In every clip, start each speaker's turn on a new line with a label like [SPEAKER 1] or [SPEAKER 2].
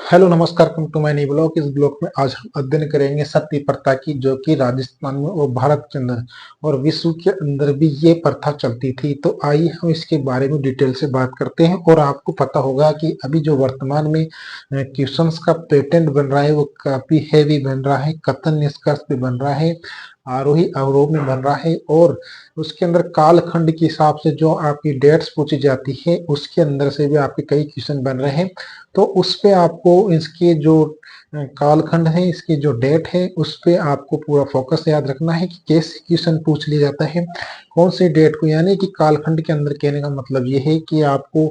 [SPEAKER 1] Hello नमस्कार, come to my new blog. इस blog में आज हम अध्ययन करेंगे सती प्रथा की, जो कि राजस्थान में और भारत के अंदर और विश्व के अंदर भी ये प्रथा चलती थी। तो आइए हम इसके बारे में डिटेल से बात करते हैं। और आपको पता होगा कि अभी जो वर्तमान में क्वेश्चंस का पैटर्न बन रहा है वो काफी हैवी बन रहा है, कथन निष्कर्ष भी बन रहा है, आरोही अवरोह में बन रहा है। और उसके अंदर कालखंड के हिसाब से जो आपकी डेट्स पूछी जाती है उसके अंदर से भी आपके कई क्वेश्चन बन रहे हैं। तो उस पे आपको इसके जो कालखंड है, इसकी जो डेट है, उस पे आपको पूरा फोकस याद रखना है कि कैसे क्वेश्चन पूछ लिया जाता है, कौन सी डेट को। यानी कि कालखंड के अंदर कहने का मतलब ये है कि आपको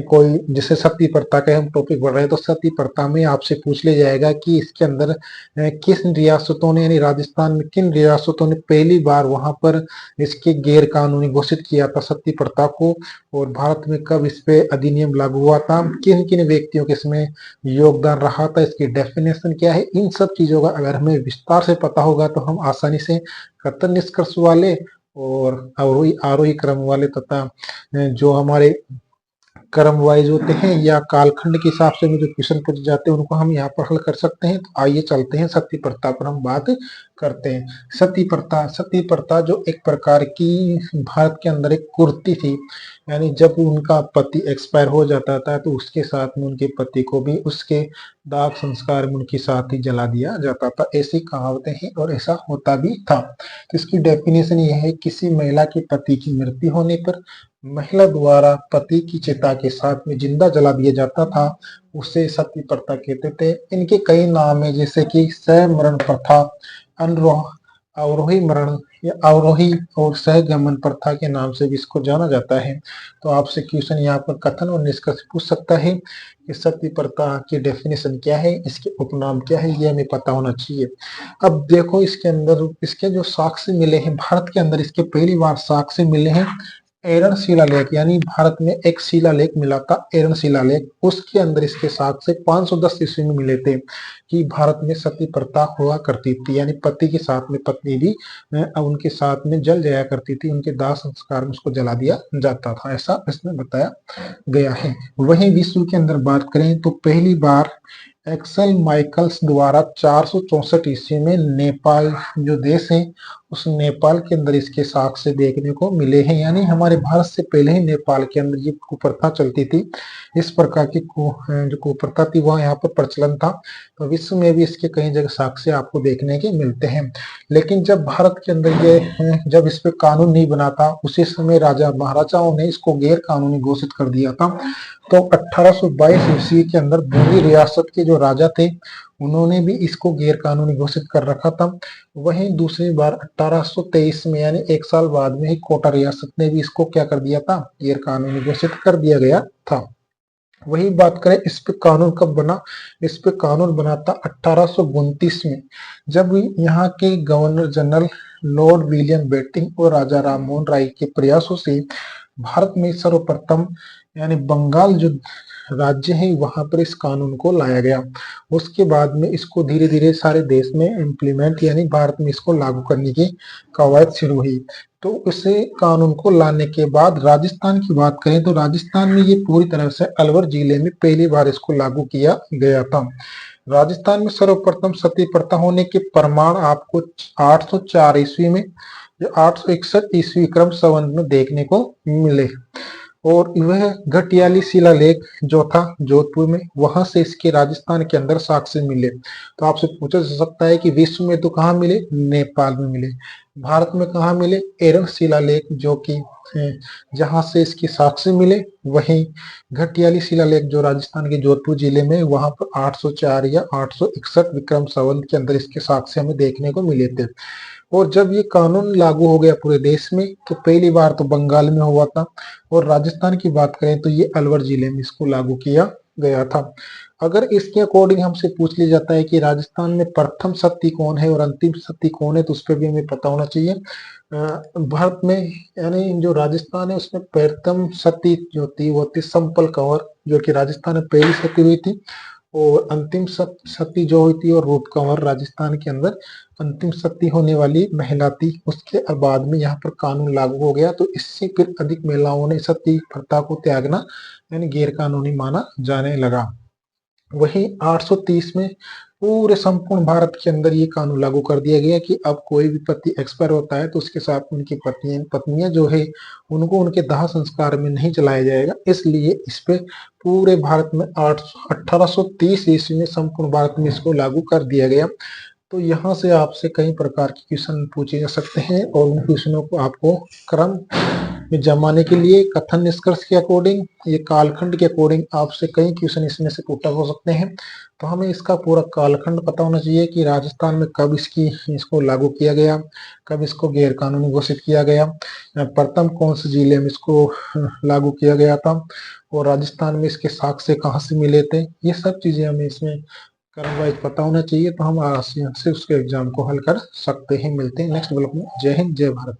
[SPEAKER 1] कोई जैसे सती प्रथा का हम टॉपिक बढ़ रहे हैं तो सती प्रथा में आपसे पूछ लिया जाएगा कि इसके अंदर किस रियासतों ने, यानी राजस्थान में किन रियासतों ने पहली बार वहां पर इसके गैर कानूनी घोषित किया था सती प्रथा को, और भारत में कब इस पे अधिनियम लागू हुआ था, किन किन व्यक्तियों के इसमें योगदान रहा था, इसकी डेफिनेशन क्या है। इन सब चीजों का अगर हमें विस्तार से पता होगा तो हम आसानी से कथन निष्कर्ष वाले और आरोही आरोही क्रम वाले तथा जो हमारे क्रम वाइज होते हैं या कालखंड के हिसाब से जो क्वेश्चन पूछे जाते हैं उनको हम यहाँ पर हल कर सकते हैं। तो आइए चलते हैं सती प्रथा पर हम बात करते हैं। सती प्रथा जो एक प्रकार की भारत के अंदर एक कुरीति थी। यानी जब उनका पति एक्सपायर हो जाता था तो उसके साथ में उनके पति को भी उसके दाह संस्कार में उनके साथ ही जला दिया जाता था, ऐसी कहावतें हैं और ऐसा होता भी था। तो इसकी डेफिनेशन ये है, किसी महिला के पति की मृत्यु होने पर महिला द्वारा पति की चिता के साथ में जिंदा जला दिया जाता था, उसे सती प्रथा कहते थे। इनके कई नाम है, जैसे कि समरण प्रथा, अनरोह अवरोही मरण या अवरोही और सहगमन प्रथा के नाम से भी इसको जाना जाता है। तो आपसे क्वेश्चन यहाँ पर कथन और निष्कर्ष पूछ सकता है कि सती प्रथा की डेफिनेशन क्या है, इसके उपनाम क्या है, ये हमें पता होना चाहिए। अब देखो, इसके अंदर इसके जो साक्ष्य मिले हैं भारत के अंदर, इसके पहली बार साक्ष्य मिले हैं एरन शिलालेख, यानी भारत में एक शिलालेख मिला था एरन शिलालेख। उसके अंदर इसके साक्ष्य 510 ईस्वी में मिले थे कि भारत में सती प्रथा हुआ करती थी, यानी पति के साथ में पत्नी भी उनके साथ में जल जाया करती थी, उनके दाह संस्कार में उसको जला दिया जाता था, ऐसा इसमें बताया गया है। वहीं विश्व के अंदर बात करें तो पहली बार एक्सल माइकल्स द्वारा 464 ईस्वी में नेपाल जो देश है उस नेपाल के अंदर इसके साक्ष्य देखने को मिले हैं। यानी हमारे भारत से पहले ही नेपाल के अंदर ये कुप्रथा चलती थी। इस प्रकार की जो कुप्रथा थी वह यहाँ पर प्रचलन था। तो विश्व में भी इसके कई जगह साक्ष्य आपको देखने के मिलते हैं। लेकिन जब भारत के अंदर ये जब इस पे कानून नहीं बना था, उसी समय राजा महाराजाओं ने इसको गैर कानूनी घोषित कर दिया था। तो 1822 ईस्वी के अंदर बूंदी रियासत के जो राजा थे उन्होंने भी इसको गैर कानूनी घोषित कर रखा था। वहीं दूसरी बार 1823 में, यानी एक साल बाद में ही कोटा रियासत ने भी इसको क्या कर दिया था, गैर कानूनी घोषित कर दिया गया था। वही बात करें इस पे कानून कब बना, इस पे कानून बना था 1829 में, जब यहाँ के governor general Lord William Bentinck और राजा राम मोहन राय के प्रयासों से भारत में सर्वप्रथम, यानी बंगाल जो राज्य है वहां पर इस कानून को लाया गया। उसके बाद में इसको धीरे धीरे सारे देश में इम्प्लीमेंट, यानी भारत में इसको लागू करने की कवायद शुरू हुई। तो उसे कानून को लाने के बाद राजस्थान की बात करें तो राजस्थान में ये पूरी तरह से अलवर जिले में पहली बार इसको लागू किया गया था। राजस्थान में सर्वप्रथम सती प्रथा होने के प्रमाण आपको 804 ईस्वी में या 861 ईस्वी क्रम संवत में देखने को मिले। और वह घटियाली शिलालेख जो था जोधपुर में, वहां से इसके राजस्थान के अंदर साक्ष्य मिले। तो आपसे पूछा जा सकता है कि विश्व में तो कहाँ मिले, नेपाल में मिले। भारत में कहाँ मिले, एरन शिलालेख जो कि जहां से इसके साक्ष्य मिले। वहीं घटियाली शिलालेख जो राजस्थान के जोधपुर जिले में, वहां पर 804 या 861 विक्रम संवत के अंदर इसके साक्ष्य हमें देखने को मिले थे। और जब ये कानून लागू हो गया पूरे देश में तो पहली बार तो बंगाल में हुआ था, और राजस्थान की बात करें तो ये अलवर जिले में इसको लागू किया गया था। अगर इसके अकॉर्डिंग हमसे पूछ लिया जाता है कि राजस्थान में प्रथम सती कौन है और अंतिम सती कौन है, तो उस पर भी हमें पता होना चाहिए। भारत में, यानी जो राजस्थान है उसमें प्रथम सती जो थी वो थी संपल कंवर, जो कि राजस्थान में पहली सती हुई थी। और अंतिम सती जो हुई थी और रूप कंवर राजस्थान के अंदर अंतिम सती होने वाली महिला थी। उसके बाद में यहाँ पर कानून लागू हो गया तो इससे फिर अधिक महिलाओं ने सती प्रथा को त्यागना, यानी गैर कानूनी माना जाने लगा। वहीं 830 में पूरे संपूर्ण भारत के अंदर ये कानून लागू कर दिया गया कि अब कोई भी पति एक्सपायर होता है तो उसके साथ उनकी पत्नियां जो है उनको उनके दाह संस्कार में नहीं चलाया जाएगा। इसलिए इस पे पूरे भारत में 1830 ईस्वी में संपूर्ण भारत में इसको लागू कर दिया गया। तो यहाँ से आपसे कई प्रकार के क्वेश्चन पूछे जा सकते हैं और उन क्वेश्चनों को आपको क्रम में जमाने के लिए कथन निष्कर्ष के अकॉर्डिंग, ये कालखंड के अकॉर्डिंग आपसे कई क्वेश्चन इसमें से पुट हो सकते हैं। तो हमें इसका पूरा कालखंड पता होना चाहिए कि राजस्थान में कब इसको लागू किया गया, कब इसको गैर कानूनी घोषित किया गया, प्रथम कौन से जिले में इसको लागू किया गया था और राजस्थान में इसके साक्ष्य कहाँ से मिले थे। ये सब चीजें हमें इसमें क्रम वाइज पता होना चाहिए, तो हम आसानी से उसके एग्जाम को हल कर सकते हैं। मिलते हैं नेक्स्ट ब्लॉग में। जय हिंद, जय भारत।